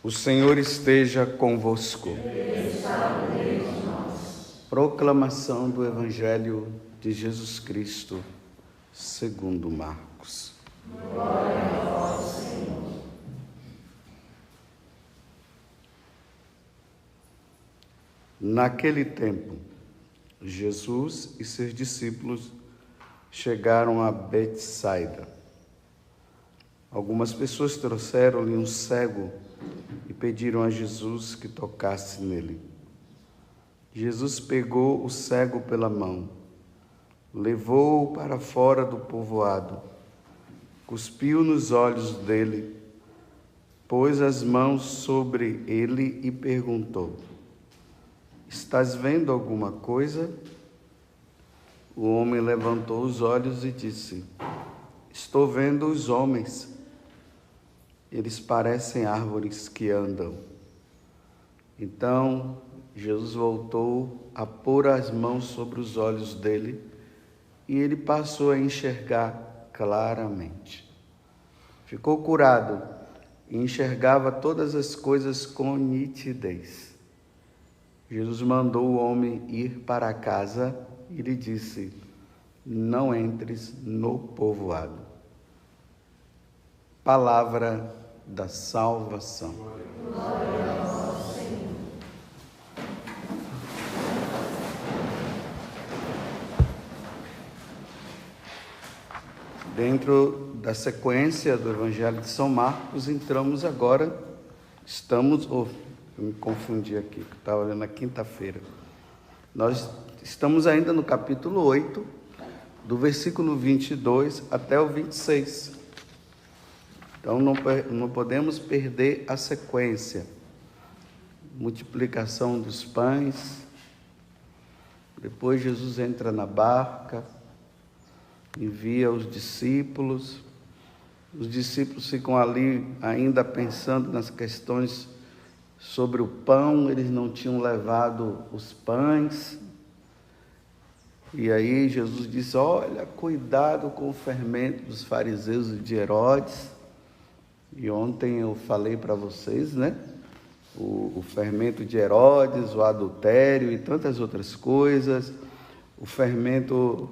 O Senhor esteja convosco. Proclamação do Evangelho de Jesus Cristo, segundo Marcos. Glória a vós, Senhor. Naquele tempo, Jesus e seus discípulos chegaram a Betsaida. Algumas pessoas trouxeram-lhe um cego e pediram a Jesus que tocasse nele. Jesus pegou o cego pela mão, levou-o para fora do povoado, cuspiu nos olhos dele, pôs as mãos sobre ele e perguntou: "Estás vendo alguma coisa?" O homem levantou os olhos e disse: "Estou vendo os homens. Eles parecem árvores que andam." Então, Jesus voltou a pôr as mãos sobre os olhos dele e ele passou a enxergar claramente. Ficou curado e enxergava todas as coisas com nitidez. Jesus mandou o homem ir para casa e lhe disse: "Não entres no povoado." Palavra da salvação. Glória a vós, Senhor. Dentro da sequência do Evangelho de São Marcos, eu me confundi aqui, que estava olhando na quinta-feira. Nós estamos ainda no capítulo 8, do versículo 22 até o 26. Então, não podemos perder a sequência. Multiplicação dos pães. Depois Jesus entra na barca, envia os discípulos. Os discípulos ficam ali ainda pensando nas questões sobre o pão. Eles não tinham levado os pães. E aí Jesus disse: "Olha, cuidado com o fermento dos fariseus e de Herodes." E ontem eu falei para vocês, né? O fermento de Herodes, o adultério e tantas outras coisas. O fermento,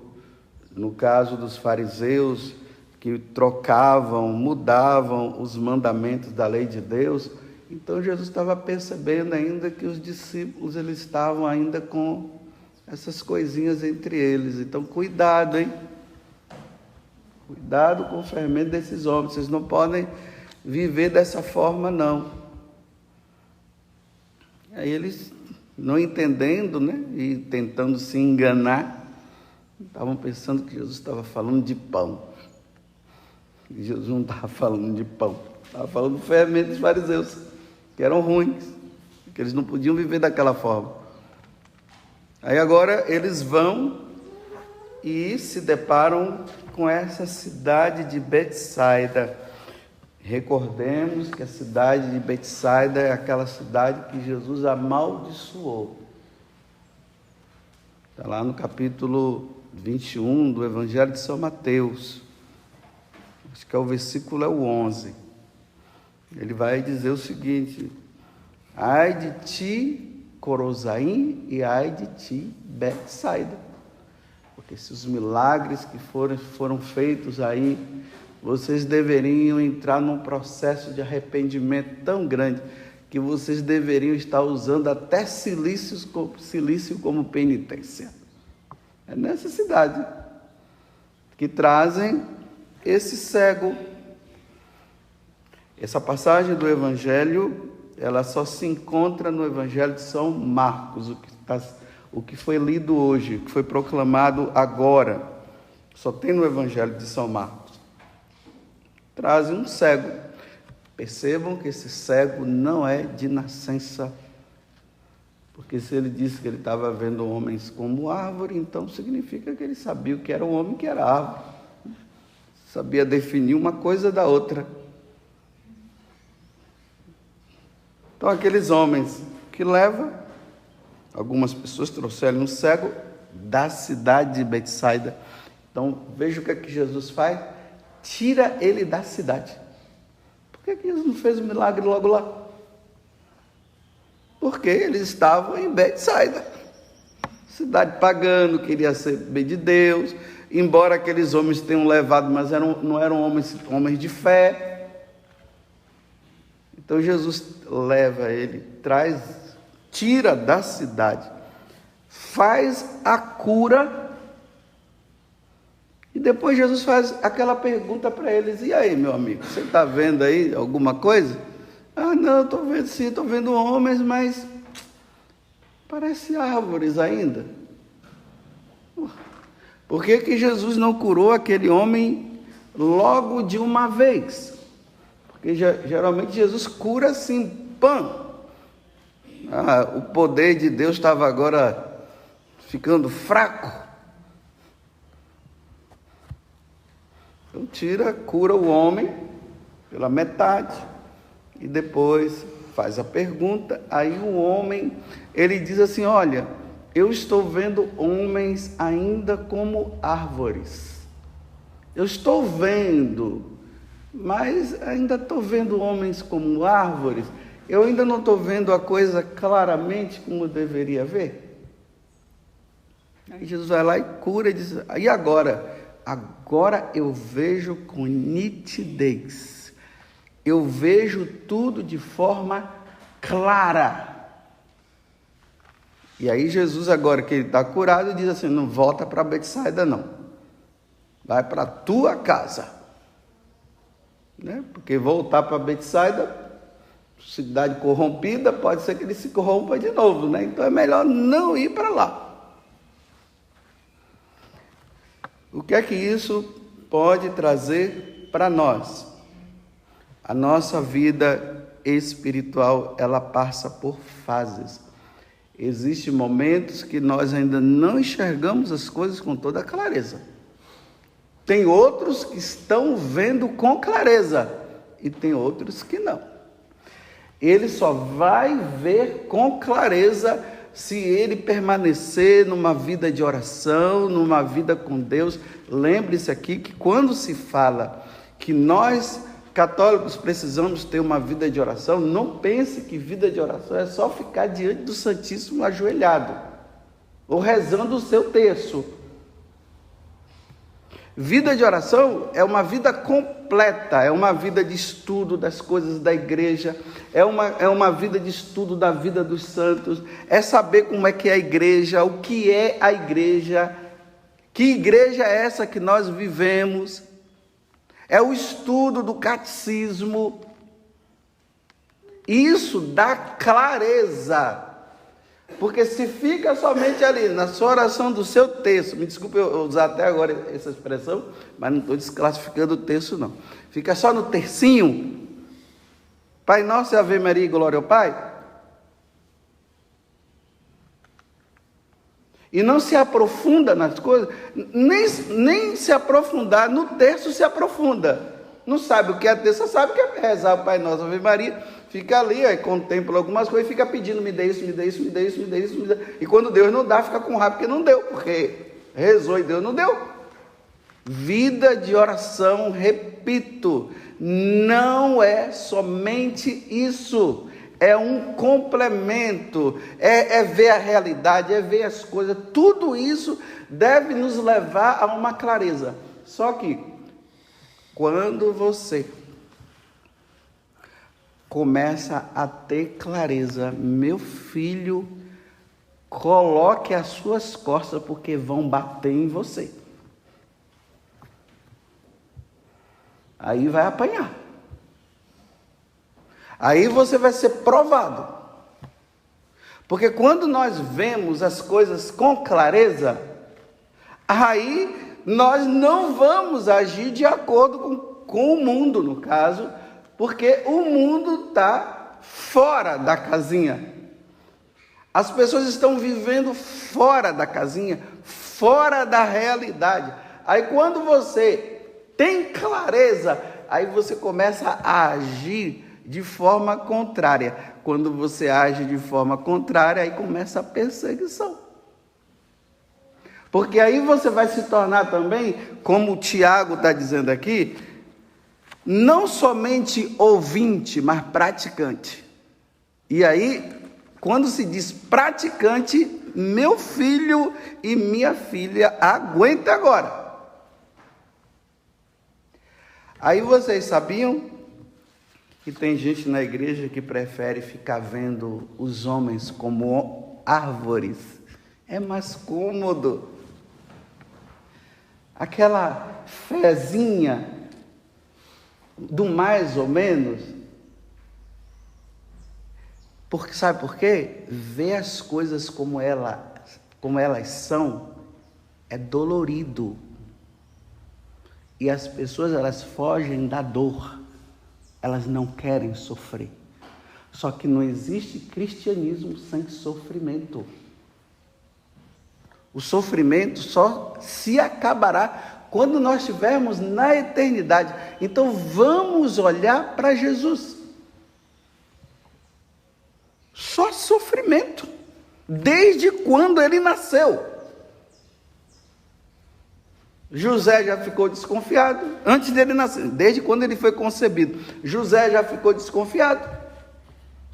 no caso dos fariseus, que mudavam os mandamentos da lei de Deus. Então Jesus estava percebendo ainda que os discípulos eles estavam ainda com essas coisinhas entre eles. Então cuidado, hein? Cuidado com o fermento desses homens. Vocês não podem viver dessa forma, não. Aí eles, não entendendo, né, e tentando se enganar, estavam pensando que Jesus estava falando de pão. E Jesus não estava falando de pão, estava falando do fermento dos fariseus, que eram ruins, que eles não podiam viver daquela forma. Aí agora eles vão e se deparam com essa cidade de Betsaida. Recordemos que a cidade de Betsaida é aquela cidade que Jesus amaldiçoou. Está lá no capítulo 21 do Evangelho de São Mateus. Acho que o versículo é o 11. Ele vai dizer o seguinte: "Ai de ti, Corozaim, e ai de ti, Betsaida." Porque se os milagres que foram feitos aí, vocês deveriam entrar num processo de arrependimento tão grande que vocês deveriam estar usando até silício como penitência. É nessa cidade que trazem esse cego. Essa passagem do Evangelho, ela só se encontra no Evangelho de São Marcos, o que foi lido hoje, o que foi proclamado agora, só tem no Evangelho de São Marcos. Trazem um cego. Percebam que esse cego não é de nascença, porque se ele disse que ele estava vendo homens como árvore, então significa que ele sabia o que era um homem e o que era árvore. Sabia definir uma coisa da outra. Então aqueles homens que levam, algumas pessoas trouxeram um cego da cidade de Betsaida. Então veja o que é que Jesus faz: tira ele da cidade. Por que Jesus não fez o milagre logo lá? Porque eles estavam em Betsaida, cidade pagã, queria saber de Deus, embora aqueles homens tenham levado, mas não eram homens de fé. Então Jesus leva ele, tira da cidade, faz a cura, e depois Jesus faz aquela pergunta para eles: e aí, meu amigo, você está vendo aí alguma coisa? Ah, não, estou vendo sim, estou vendo homens, mas parece árvores ainda. Por que Jesus não curou aquele homem logo de uma vez? Porque geralmente Jesus cura assim, pã. O poder de Deus estava agora ficando fraco. Então cura o homem pela metade e depois faz a pergunta. Aí o homem, ele diz assim: olha, eu estou vendo homens ainda como árvores. Eu estou vendo, mas ainda estou vendo homens como árvores. Eu ainda não estou vendo a coisa claramente como deveria ver. Aí Jesus vai lá e cura e diz: e agora? Agora eu vejo com nitidez. Eu vejo tudo de forma clara. E aí Jesus, agora que ele está curado, diz assim: não volta para Betsaida não. Vai para a tua casa. Né? Porque voltar para Betsaida, cidade corrompida, pode ser que ele se corrompa de novo, né? Então é melhor não ir para lá. O que é que isso pode trazer para nós? A nossa vida espiritual, ela passa por fases. Existem momentos que nós ainda não enxergamos as coisas com toda a clareza. Tem outros que estão vendo com clareza e tem outros que não. Ele só vai ver com clareza se ele permanecer numa vida de oração, numa vida com Deus. Lembre-se aqui que quando se fala que nós católicos precisamos ter uma vida de oração, não pense que vida de oração é só ficar diante do Santíssimo ajoelhado ou rezando o seu terço. Vida de oração é uma vida completa, é uma vida de estudo das coisas da igreja, é uma vida de estudo da vida dos santos, é saber como é que é a igreja, o que é a igreja, que igreja é essa que nós vivemos, é o estudo do catecismo. Isso dá clareza. Porque se fica somente ali, na sua oração do seu texto, me desculpe eu usar até agora essa expressão, mas não estou desclassificando o texto não. Fica só no tercinho, Pai Nosso e Ave Maria e Glória ao Pai. E não se aprofunda nas coisas, nem se aprofundar, no terço se aprofunda. Não sabe o que é terço, sabe o que é rezar o Pai Nosso, Ave Maria. Fica ali, aí contempla algumas coisas e fica pedindo: me dê isso, me dê isso, me dê isso, me dê isso, me dê. E quando Deus não dá, fica com raiva porque não deu, porque rezou e Deus não deu. Vida de oração, repito, não é somente isso, é um complemento, é ver a realidade, é ver as coisas, tudo isso deve nos levar a uma clareza. Só que, quando você começa a ter clareza, meu filho, coloque as suas costas, porque vão bater em você. Aí vai apanhar. Aí você vai ser provado. Porque quando nós vemos as coisas com clareza, aí nós não vamos agir de acordo com o mundo, no caso, porque o mundo está fora da casinha. As pessoas estão vivendo fora da casinha, fora da realidade. Aí quando você tem clareza, aí você começa a agir de forma contrária. Quando você age de forma contrária, aí começa a perseguição. Porque aí você vai se tornar também, como o Tiago está dizendo aqui, não somente ouvinte, mas praticante. E aí Quando se diz praticante, meu filho e minha filha, aguenta agora. Aí vocês sabiam que tem gente na igreja que prefere ficar vendo os homens como árvores? É mais cômodo. Aquela fezinha do mais ou menos. Porque, sabe por quê? Ver as coisas como elas são é dolorido. E as pessoas, elas fogem da dor. Elas não querem sofrer. Só que não existe cristianismo sem sofrimento. O sofrimento só se acabará quando nós estivermos na eternidade. Então vamos olhar para Jesus. Só sofrimento. Desde quando ele nasceu. José já ficou desconfiado antes dele nascer, desde quando ele foi concebido. José já ficou desconfiado,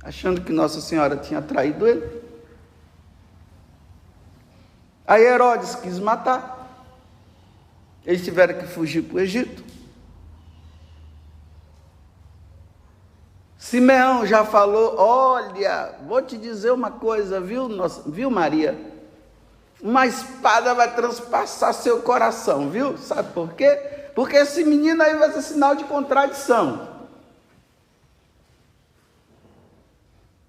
achando que Nossa Senhora tinha traído ele. Aí Herodes quis matar. Eles tiveram que fugir para o Egito. Simeão já falou: olha, vou te dizer uma coisa, viu Maria? Uma espada vai transpassar seu coração, viu? Sabe por quê? Porque esse menino aí vai ser sinal de contradição.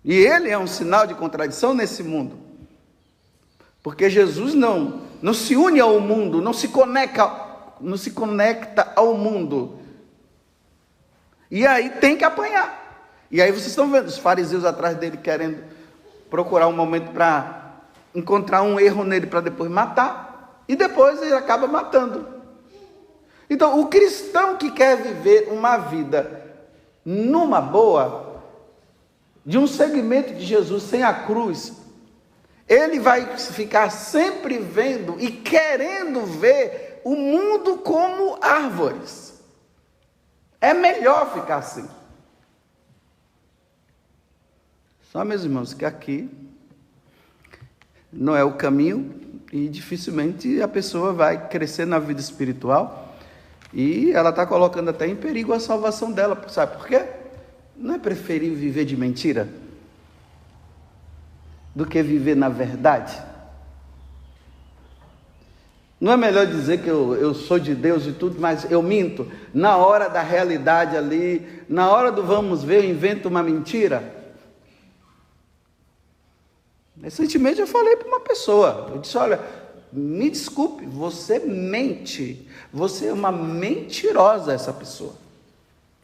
E ele é um sinal de contradição nesse mundo. Porque Jesus não se une ao mundo, não se conecta ao mundo. E aí tem que apanhar. E aí vocês estão vendo os fariseus atrás dele querendo procurar um momento para encontrar um erro nele para depois matar, e depois ele acaba matando. Então, o cristão que quer viver uma vida numa boa, de um segmento de Jesus sem a cruz, ele vai ficar sempre vendo e querendo ver o mundo como árvores. É melhor ficar assim. Só, meus irmãos, que aqui não é o caminho e dificilmente a pessoa vai crescer na vida espiritual e ela está colocando até em perigo a salvação dela. Sabe por quê? Não é preferível viver de mentira do que viver na verdade? Não é melhor dizer que eu sou de Deus e tudo, mas eu minto? Na hora da realidade ali, na hora do vamos ver, eu invento uma mentira? Recentemente eu falei para uma pessoa, eu disse: olha, me desculpe, você mente, você é uma mentirosa, essa pessoa.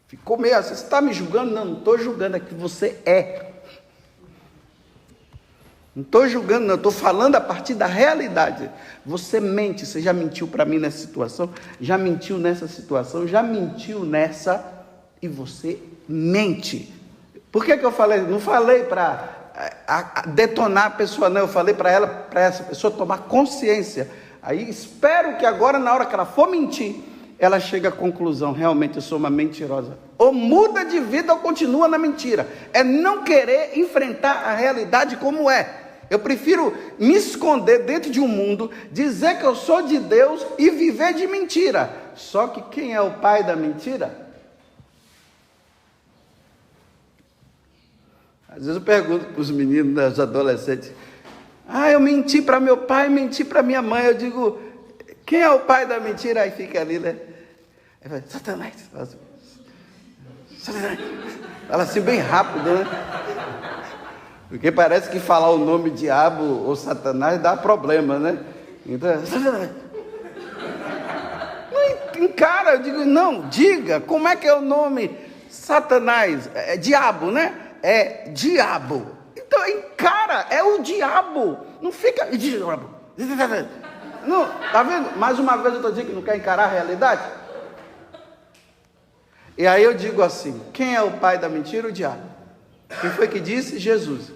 Ficou meio assim: você está me julgando? Não estou julgando, é que você é. Não estou julgando, não, estou falando a partir da realidade. Você mente, você já mentiu para mim nessa situação, já mentiu nessa situação, já mentiu nessa, e você mente. Por que eu falei? Não falei para detonar a pessoa, não, eu falei para essa pessoa tomar consciência. Aí espero que agora, na hora que ela for mentir, ela chegue à conclusão: realmente eu sou uma mentirosa. Ou muda de vida ou continua na mentira. É não querer enfrentar a realidade como é. Eu prefiro me esconder dentro de um mundo, dizer que eu sou de Deus e viver de mentira. Só que quem é o pai da mentira? Às vezes eu pergunto para os meninos, os adolescentes: eu menti para meu pai, menti para minha mãe. Eu digo: quem é o pai da mentira? Aí fica ali, né? Aí fala: Satanás. Satanás. Fala assim bem rápido, né? Porque parece que falar o nome diabo ou Satanás dá problema, né? Então, Satanás. Não encara, eu digo: não, diga, como é que é o nome? Satanás, é diabo, né? É diabo. Então encara, é o diabo. Não fica diabo. Não, tá vendo? Mais uma vez eu estou dizendo que não quer encarar a realidade. E aí eu digo assim: quem é o pai da mentira? O diabo. Quem foi que disse? Jesus.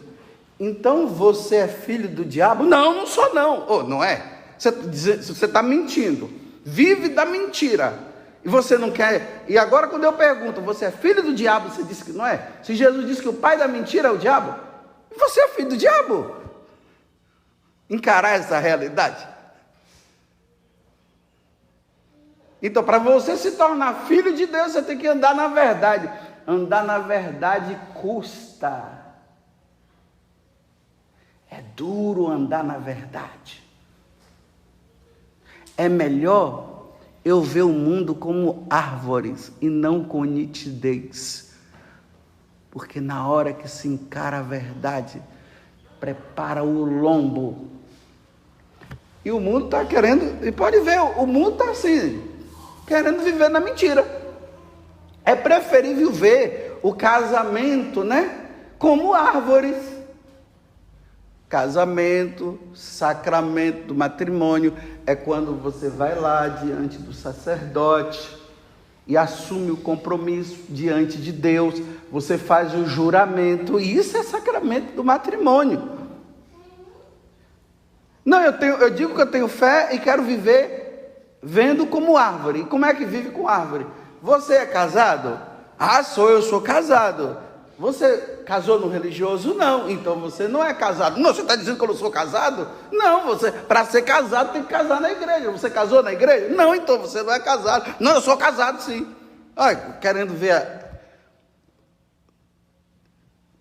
Então você é filho do diabo? Não, não sou não. Não é? Você está mentindo. Vive da mentira. E você não quer. E agora quando eu pergunto: você é filho do diabo? Você disse que não é? Se Jesus disse que o pai da mentira é o diabo, Você é filho do diabo. Encarar essa realidade. Então, para você se tornar filho de Deus, você tem que andar na verdade. Andar na verdade custa. É duro andar na verdade. É melhor eu ver o mundo como árvores e não com nitidez. Porque na hora que se encara a verdade, prepara o lombo. E o mundo está querendo, e pode ver, o mundo está assim, querendo viver na mentira. É preferível ver o casamento, né, como árvores. Casamento, sacramento do matrimônio, é quando você vai lá diante do sacerdote e assume o compromisso diante de Deus, você faz o juramento, e isso é sacramento do matrimônio. Não, eu digo que eu tenho fé e quero viver vendo como árvore. E como é que vive com árvore? Você é casado? Ah, eu sou casado. Você casou no religioso? Não, então você não é casado. Não, você está dizendo que eu não sou casado? Não, você, para ser casado, tem que casar na igreja. Você casou na igreja? Não, então você não é casado. Não, eu sou casado sim. Olha, querendo ver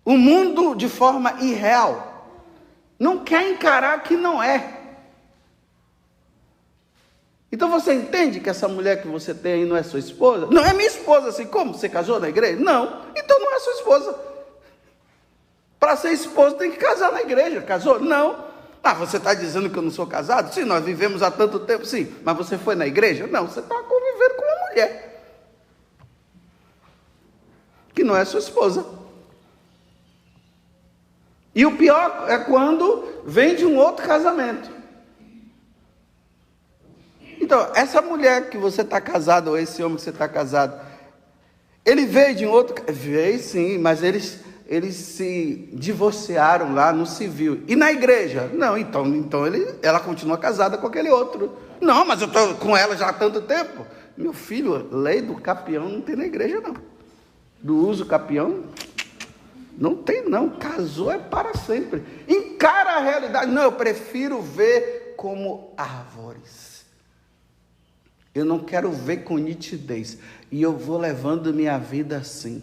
o mundo de forma irreal. Não quer encarar que não é. Então você entende que essa mulher que você tem aí não é sua esposa? Não é minha esposa, assim como? Você casou na igreja? Não, então não é sua esposa. Para ser esposa tem que casar na igreja. Casou? Não. Ah, você está dizendo que eu não sou casado? Sim, nós vivemos há tanto tempo, sim. Mas você foi na igreja? Não, você está convivendo com uma mulher que não é sua esposa. E o pior é quando vem de um outro casamento. Então, essa mulher que você está casado, ou esse homem que você está casado, ele veio de um outro... Veio sim, mas eles se divorciaram lá no civil. E na igreja? Não, então ela continua casada com aquele outro. Não, mas eu estou com ela já há tanto tempo. Meu filho, lei do capião não tem na igreja, não. Do uso capião, não tem não. Casou é para sempre. Encara a realidade. Não, eu prefiro ver como árvores. Eu não quero ver com nitidez. E eu vou levando minha vida assim.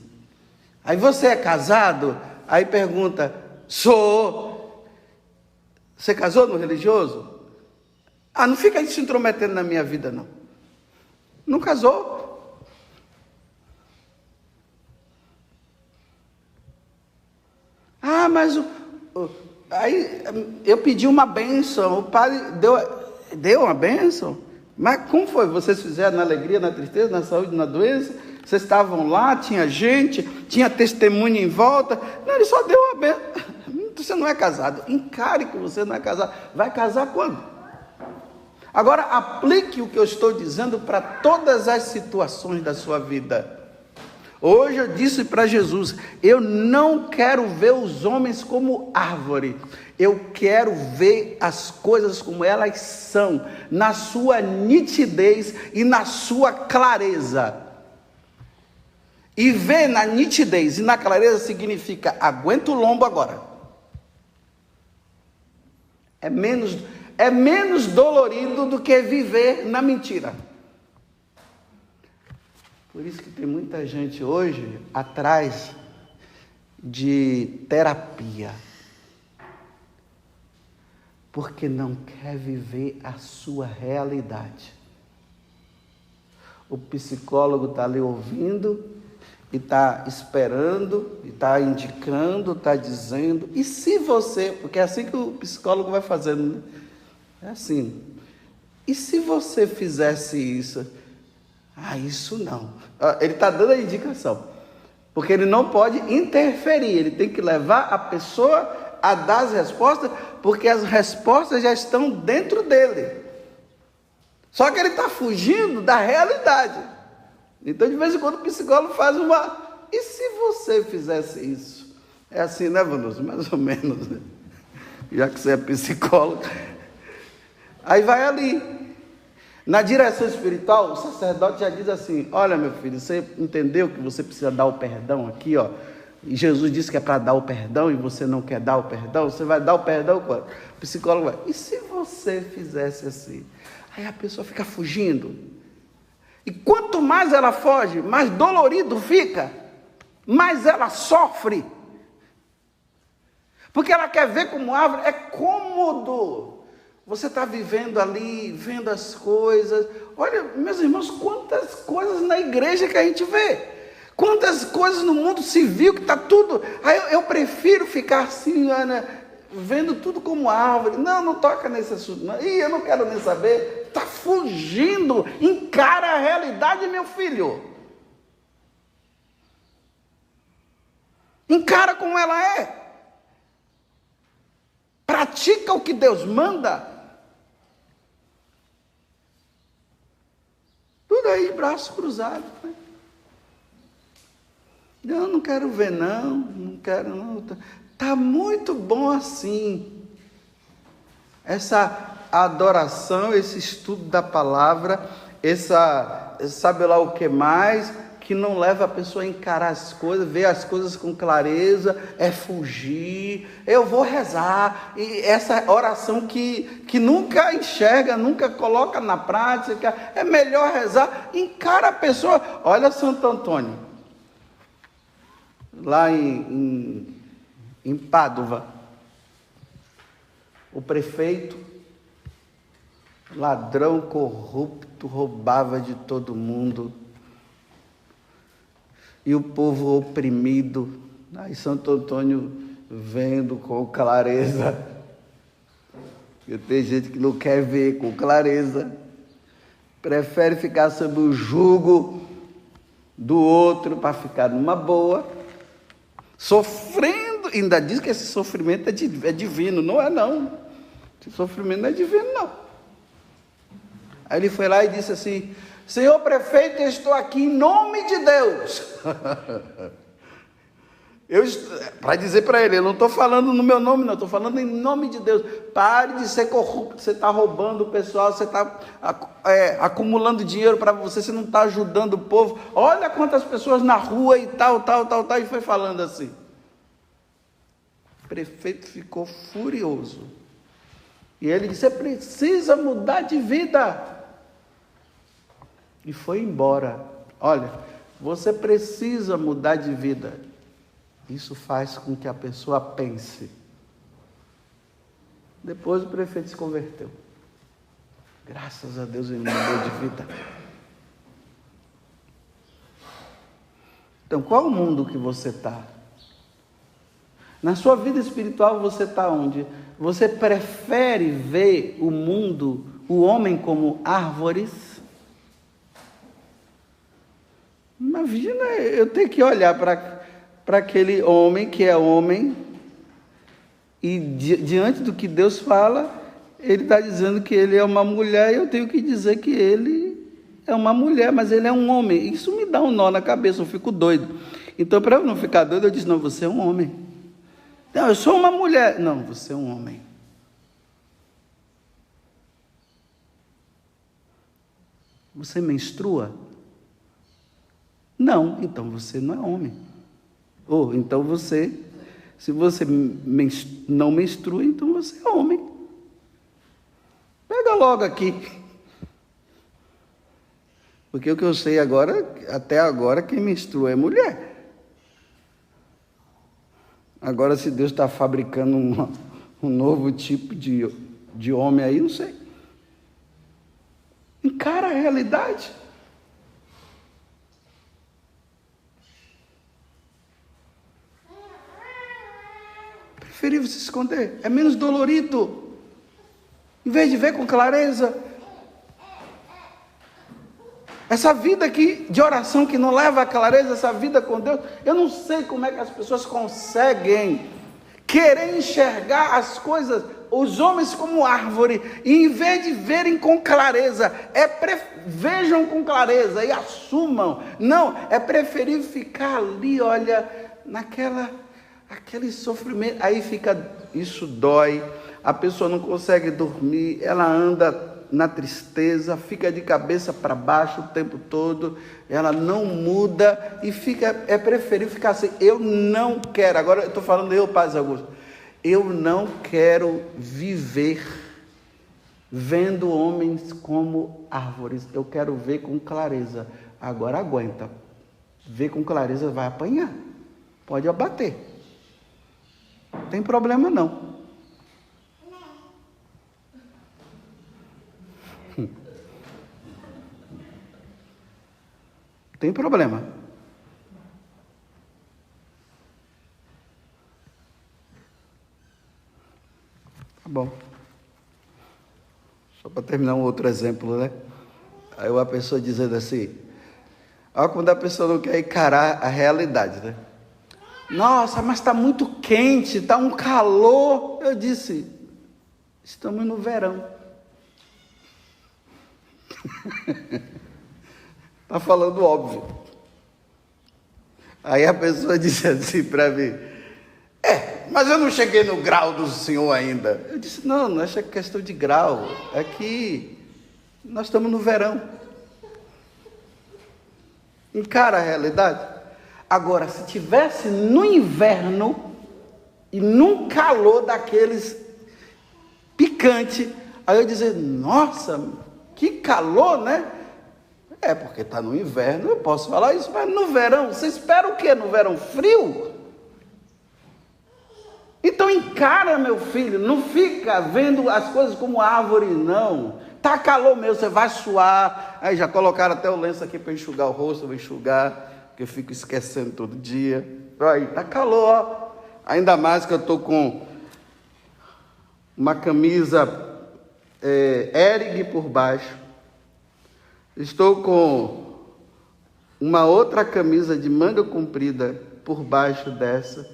Aí você é casado? Aí pergunta, sou. Você casou no religioso? Ah, não fica aí se intrometendo na minha vida, não. Não casou? Ah, mas aí eu pedi uma bênção, o padre deu uma bênção. Mas como foi? Vocês fizeram na alegria, na tristeza, na saúde, na doença? Vocês estavam lá, tinha gente, tinha testemunha em volta? Não, ele só deu uma bênção. Você não é casado. Encare que você não é casado. Vai casar quando? Agora, aplique o que eu estou dizendo para todas as situações da sua vida. Hoje eu disse para Jesus, eu não quero ver os homens como árvore, eu quero ver as coisas como elas são, na sua nitidez e na sua clareza. E ver na nitidez e na clareza significa, aguenta o lombo agora. É menos dolorido do que viver na mentira. Por isso que tem muita gente hoje atrás de terapia. Porque não quer viver a sua realidade. O psicólogo está ali ouvindo e está esperando, e está indicando, está dizendo. E se você, porque é assim que o psicólogo vai fazendo, né? É assim. E se você fizesse isso? Ah, isso não. Ele está dando a indicação. Porque ele não pode interferir. Ele tem que levar a pessoa a dar as respostas, porque as respostas já estão dentro dele. Só que ele está fugindo da realidade. Então, de vez em quando, o psicólogo faz uma... E se você fizesse isso? É assim, né, Vanusa? Mais ou menos, né? Já que você é psicólogo. Aí vai ali. Na direção espiritual, o sacerdote já diz assim, olha meu filho, você entendeu que você precisa dar o perdão aqui, ó? e Jesus disse que é para dar o perdão e você não quer dar o perdão, você vai dar o perdão quando? O psicólogo vai, e se você fizesse assim? Aí a pessoa fica fugindo. E quanto mais ela foge, mais dolorido fica, mais ela sofre. Porque ela quer ver como árvore, é cômodo. Você está vivendo ali, vendo as coisas. Olha, meus irmãos, quantas coisas na igreja que a gente vê. Quantas coisas no mundo civil que está tudo. Aí eu prefiro ficar assim, Ana, vendo tudo como árvore. Não toca nesse assunto. Não. Ih, eu não quero nem saber. Está fugindo. Encara a realidade, meu filho. Encara como ela é. Pratica o que Deus manda. Tudo aí, braço cruzado. Né? Eu não quero ver, não quero, não. Está muito bom assim. Essa adoração, esse estudo da palavra, sabe lá o que mais, que não leva a pessoa a encarar as coisas, ver as coisas com clareza, é fugir. Eu vou rezar, e essa oração que nunca enxerga, nunca coloca na prática, é melhor rezar, encara a pessoa. Olha Santo Antônio, lá em Pádua, o prefeito, ladrão corrupto, roubava de todo mundo, e o povo oprimido. Aí Santo Antônio vendo com clareza, porque tem gente que não quer ver com clareza, prefere ficar sob o jugo do outro para ficar numa boa, sofrendo. Ainda diz que esse sofrimento é divino. Não é não, esse sofrimento não é divino não. Aí ele foi lá e disse assim: Senhor prefeito, eu estou aqui em nome de Deus. Para dizer para ele, eu não estou falando no meu nome, não, estou falando em nome de Deus. Pare de ser corrupto, você está roubando o pessoal, você está acumulando dinheiro para você não está ajudando o povo. Olha quantas pessoas na rua e tal, e foi falando assim. O prefeito ficou furioso. E ele disse: você precisa mudar de vida. E foi embora. Olha, você precisa mudar de vida. Isso faz com que a pessoa pense. Depois o prefeito se converteu. Graças a Deus ele mudou de vida. Então, qual o mundo que você está? Na sua vida espiritual você está onde? Você prefere ver o mundo, o homem como árvores? Imagina, eu tenho que olhar para aquele homem que é homem, e diante do que Deus fala, ele está dizendo que ele é uma mulher, e eu tenho que dizer que ele é uma mulher, mas ele é um homem. Isso me dá um nó na cabeça, eu fico doido. Então, para eu não ficar doido, eu disse: não, você é um homem. Não, eu sou uma mulher. Não, você é um homem. Você menstrua? Não, então você não é homem. Ou então se você não menstrua, então você é homem. Pega logo aqui. Porque o que eu sei agora, até agora, quem menstrua é mulher. Agora, se Deus está fabricando um novo tipo de homem aí, não sei. Encara a realidade. Preferível se esconder. É menos dolorido. Em vez de ver com clareza. Essa vida aqui de oração que não leva à clareza, essa vida com Deus, eu não sei como é que as pessoas conseguem querer enxergar as coisas, os homens como árvore, e em vez de verem com clareza, vejam com clareza e assumam. Não, é preferível ficar ali, olha, aquele sofrimento, aí fica, isso dói, a pessoa não consegue dormir, ela anda na tristeza, fica de cabeça para baixo o tempo todo, ela não muda e é preferível ficar assim. Eu não quero, agora eu estou falando eu, Padre Augusto, eu não quero viver vendo homens como árvores, eu quero ver com clareza. Agora aguenta, ver com clareza vai apanhar, pode abater, não tem problema não. Tem problema. Tá bom. Só para terminar um outro exemplo, né? Aí uma pessoa dizendo assim, olha quando a pessoa não quer encarar a realidade, né? Nossa, mas está muito quente, está um calor. Eu disse, estamos no verão. Está falando óbvio. Aí a pessoa disse assim para mim, mas eu não cheguei no grau do senhor ainda. Eu disse, não é questão de grau, é que nós estamos no verão. Encara a realidade. Agora, se tivesse no inverno e num calor daqueles picante, aí eu dizer, nossa, que calor, né? Porque está no inverno, eu posso falar isso, mas no verão, você espera o quê? No verão frio? Então encara, meu filho, não fica vendo as coisas como árvore, não. Tá calor mesmo, você vai suar. Aí já colocaram até o lenço aqui para enxugar o rosto, eu vou enxugar, porque eu fico esquecendo todo dia. Aí, tá calor, ó. Ainda mais que eu estou com uma camisa Hering por baixo. Estou com uma outra camisa de manga comprida por baixo dessa.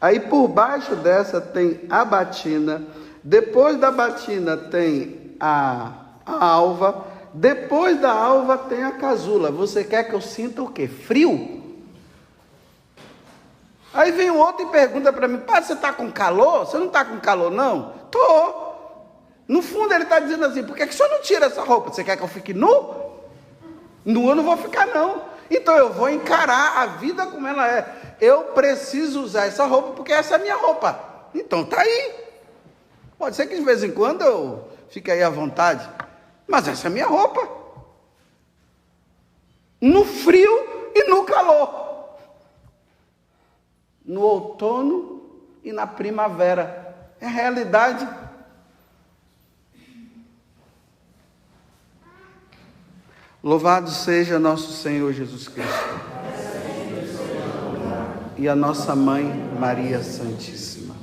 Aí por baixo dessa tem a batina. Depois da batina tem a alva. Depois da alva tem a casula. Você quer que eu sinta o quê? Frio? Aí vem o outro e pergunta para mim, pai, você está com calor? Você não está com calor, não? Tô. No fundo ele está dizendo assim, por que o senhor não tira essa roupa? Você quer que eu fique nu? Nu eu não vou ficar, não. Então eu vou encarar a vida como ela é. Eu preciso usar essa roupa porque essa é a minha roupa. Então tá aí. Pode ser que de vez em quando eu fique aí à vontade, mas essa é a minha roupa. No frio e no calor. No outono e na primavera. É a realidade. Louvado seja nosso Senhor Jesus Cristo e a nossa Mãe Maria Santíssima.